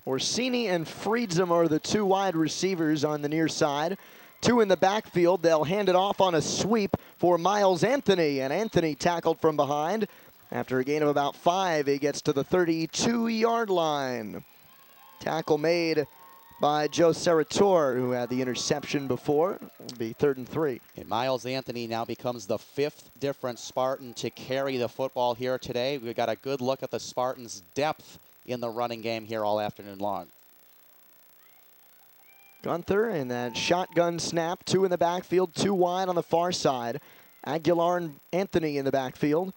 Orsini and Friedsam are the 2 wide receivers on the near side. 2 in the backfield. They'll hand it off on a sweep for Miles Anthony, and Anthony tackled from behind. After a gain of about 5, he gets to the 32-yard line. Tackle made by Joe Serator, who had the interception before. It'll be 3rd and 3. And Miles Anthony now becomes the 5th different Spartan to carry the football here today. We got a good look at the Spartans' depth in the running game here all afternoon long. Gunther in that shotgun snap, 2 in the backfield, 2 wide on the far side. Aguilar and Anthony in the backfield.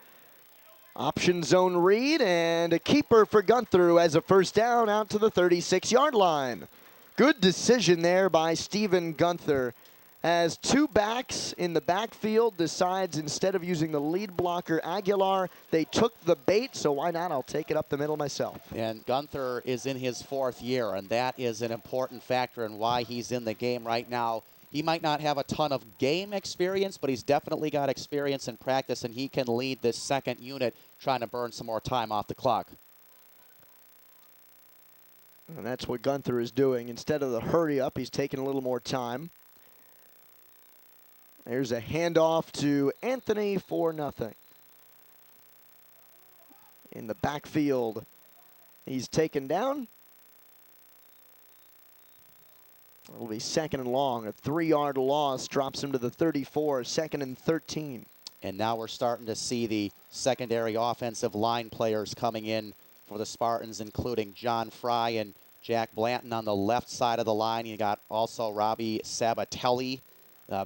Option zone read, and a keeper for Gunther, who has a 1st down out to the 36-yard line. Good decision there by Stephen Gunther, as 2 backs in the backfield decides instead of using the lead blocker Aguilar, they took the bait, so why not? I'll take it up the middle myself. And Gunther is in his 4th year, and that is an important factor in why he's in the game right now. He might not have a ton of game experience, but he's definitely got experience in practice, and he can lead this 2nd unit trying to burn some more time off the clock. And that's what Gunther is doing. Instead of the hurry up, he's taking a little more time. There's a handoff to Anthony for nothing. In the backfield, he's taken down. It'll be second and long. A 3-yard loss drops him to the 34, second and 13. And now we're starting to see the secondary offensive line players coming in for the Spartans, including John Fry and Jack Blanton on the left side of the line. You got also Robbie Sabatelli,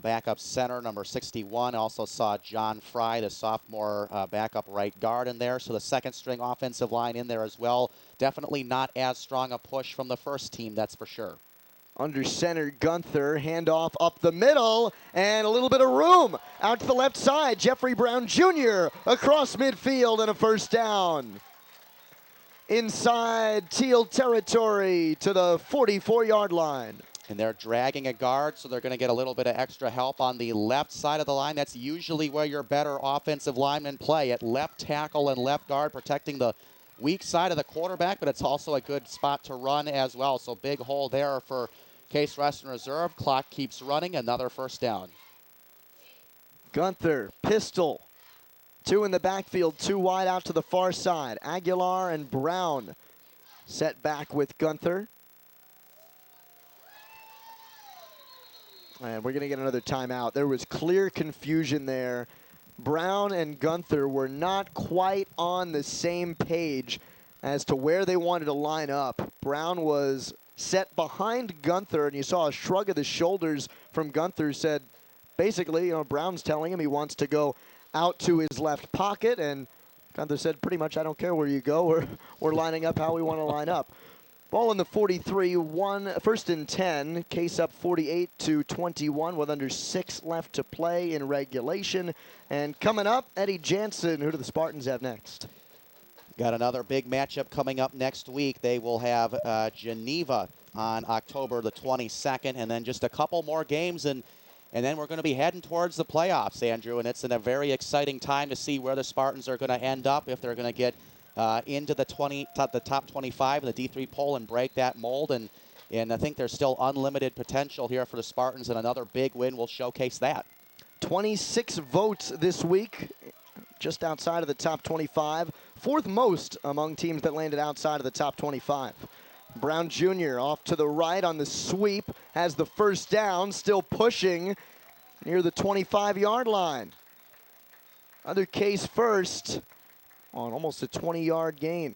backup center, number 61. Also saw John Fry, the sophomore backup right guard in there. So the second string offensive line in there as well. Definitely not as strong a push from the first team, that's for sure. Under center, Gunther, handoff up the middle, and a little bit of room out to the left side. Jeffrey Brown Jr. across midfield and a first down. Inside Thiel territory to the 44-yard line. And they're dragging a guard, so they're going to get a little bit of extra help on the left side of the line. That's usually where your better offensive linemen play, at left tackle and left guard, protecting the weak side of the quarterback, but it's also a good spot to run as well. So big hole there for Case Western Reserve. Clock keeps running. Another first down. Gunther, pistol. 2 in the backfield, 2 wide out to the far side. Aguilar and Brown set back with Gunther. And we're going to get another timeout. There was clear confusion there. Brown and Gunther were not quite on the same page as to where they wanted to line up. Brown was set behind Gunther, and you saw a shrug of the shoulders from Gunther. Said, basically, you know, Brown's telling him he wants to go out to his left pocket, and Gunther said, pretty much, I don't care where you go. We're lining up how we want to line up. Ball in the 43, first and 10. Case up 48-21 with under 6 left to play in regulation. And coming up, Eddy Jansen. Who do the Spartans have next? Got another big matchup coming up next week. They will have Geneva on October the 22nd, and then just a couple more games, and then we're going to be heading towards the playoffs, Andrew, and it's in a very exciting time to see where the Spartans are going to end up, if they're going to get into the top 25 in the D3 poll and break that mold. And I think there's still unlimited potential here for the Spartans, and another big win will showcase that. 26 votes this week, just outside of the top 25. 4th most among teams that landed outside of the top 25. Brown Jr. off to the right on the sweep, has the first down, still pushing near the 25-yard line. Other Case first on almost a 20-yard gain.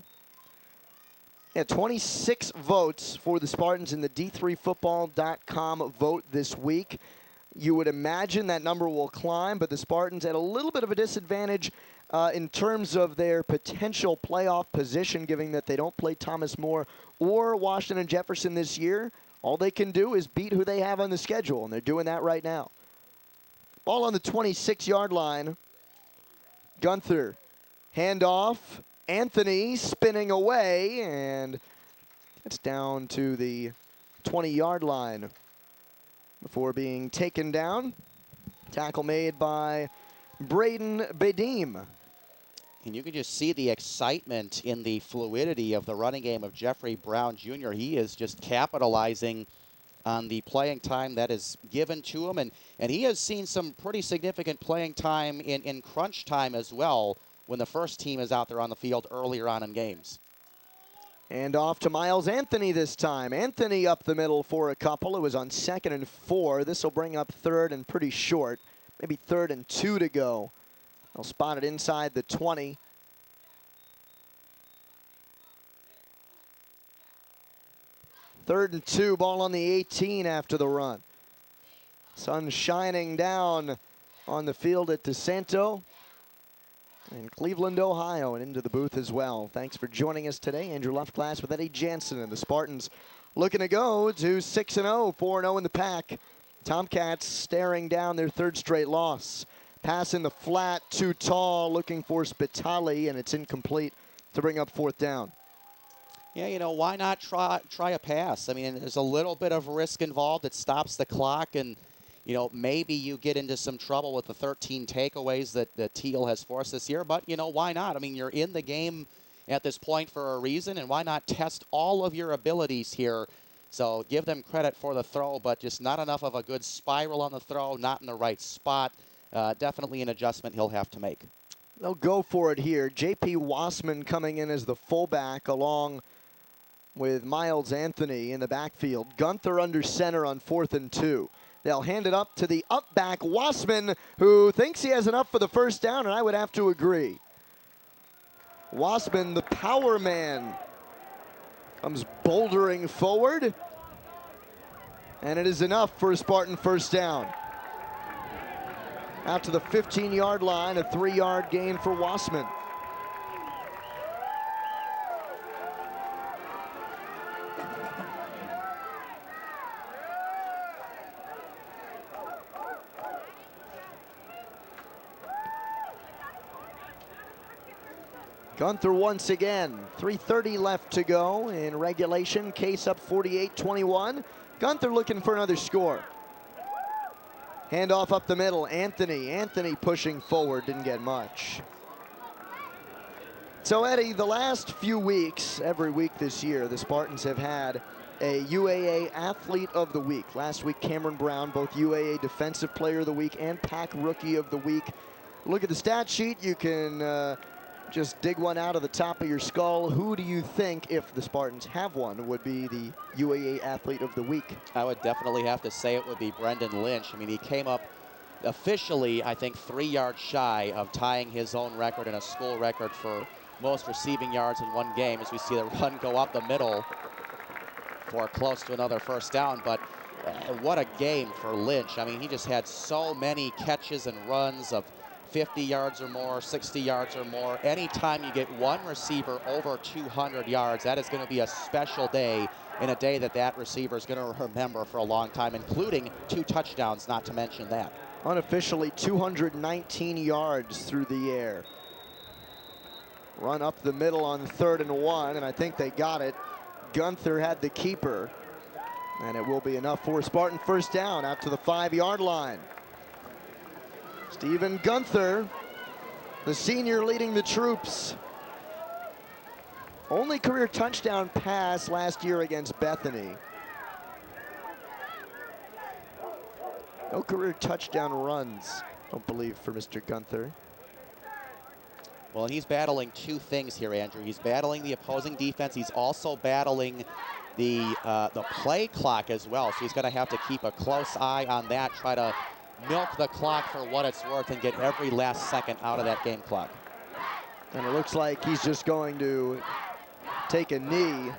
Yeah, 26 votes for the Spartans in the D3Football.com vote this week. You would imagine that number will climb, but the Spartans at a little bit of a disadvantage in terms of their potential playoff position, given that they don't play Thomas More or Washington Jefferson this year. All they can do is beat who they have on the schedule, and they're doing that right now. Ball on the 26-yard line. Gunther, handoff. Anthony spinning away, and it's down to the 20-yard line before being taken down. Tackle made by Braden Bedim. And you can just see the excitement in the fluidity of the running game of Jeffrey Brown Jr. He is just capitalizing on the playing time that is given to him, and he has seen some pretty significant playing time in crunch time as well, when the first team is out there on the field earlier on in games. And off to Miles Anthony this time. Anthony up the middle for a couple. It was on 2nd and 4. This will bring up 3rd and pretty short. Maybe 3rd and 2 to go. They'll spot it inside the 20. Third and 2, ball on the 18 after the run. Sun shining down on the field at DeSanto in Cleveland, Ohio, and into the booth as well. Thanks for joining us today. Andrew Luftglass with Eddy Jansen, and the Spartans looking to go to 6-0, 4-0 in the pack. Tomcats staring down their 3rd straight loss. Pass in the flat, too tall, looking for Spitali, and it's incomplete to bring up 4th down. Yeah, you know, why not try a pass? I mean, there's a little bit of risk involved. It stops the clock, and you know, maybe you get into some trouble with the 13 takeaways that Thiel has forced this year, but, you know, why not? I mean, you're in the game at this point for a reason, and why not test all of your abilities here? So give them credit for the throw, but just not enough of a good spiral on the throw, not in the right spot. Definitely an adjustment he'll have to make. They'll go for it here. J.P. Wassman coming in as the fullback along with Miles Anthony in the backfield. Gunther under center on 4th and 2. They'll hand it up to the up back, Wassman, who thinks he has enough for the first down, and I would have to agree. Wassman, the power man, comes bouldering forward, and it is enough for a Spartan first down. Out to the 15-yard line, a 3-yard gain for Wassman. Gunther once again, 3:30 left to go in regulation. Case up 48-21. Gunther looking for another score. Handoff up the middle, Anthony. Anthony pushing forward, didn't get much. So Eddie, the last few weeks, every week this year, the Spartans have had a UAA Athlete of the Week. Last week, Cameron Brown, both UAA Defensive Player of the Week and PAC Rookie of the Week. Look at the stat sheet, you can just dig one out of the top of your skull. Who do you think, if the Spartans have one, would be the UAA Athlete of the Week? I would definitely have to say it would be Brendan Lynch. I mean, he came up officially, I think, 3 yards shy of tying his own record and a school record for most receiving yards in one game, as we see the run go up the middle for close to another first down. But what a game for Lynch. I mean, he just had so many catches and runs of 50 yards or more, 60 yards or more. Anytime you get one receiver over 200 yards, that is going to be a special day, and a day that that receiver is going to remember for a long time, including 2 touchdowns, not to mention that. Unofficially 219 yards through the air. Run up the middle on 3rd and 1, and I think they got it. Gunther had the keeper, and it will be enough for Spartan first down out to the 5-yard line. Stephen Gunther, the senior, leading the troops. Only career touchdown pass last year against Bethany. No career touchdown runs, don't believe, for Mr. Gunther. Well, he's battling 2 things here, Andrew. He's battling the opposing defense. He's also battling the play clock as well. So he's going to have to keep a close eye on that, try to milk the clock for what it's worth and get every last second out of that game clock. And it looks like he's just going to take a knee.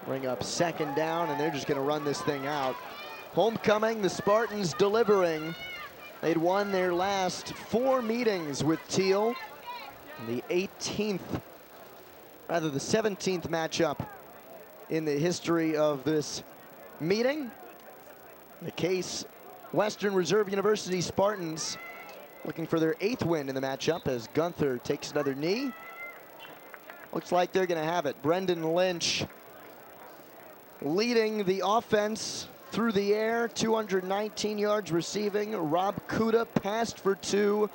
Bring up 2nd down, and they're just going to run this thing out. Homecoming, the Spartans delivering. They'd won their last 4 meetings with Thiel. The 17th matchup in the history of this meeting. The Case Western Reserve University Spartans looking for their 8th win in the matchup as Gunther takes another knee. Looks like they're going to have it. Brendan Lynch leading the offense through the air, 219 yards receiving. Rob Kuda passed for 2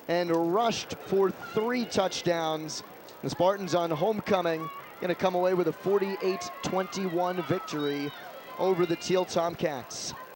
and rushed for 3 touchdowns. The Spartans on homecoming going to come away with a 48-21 victory over the Thiel Tomcats.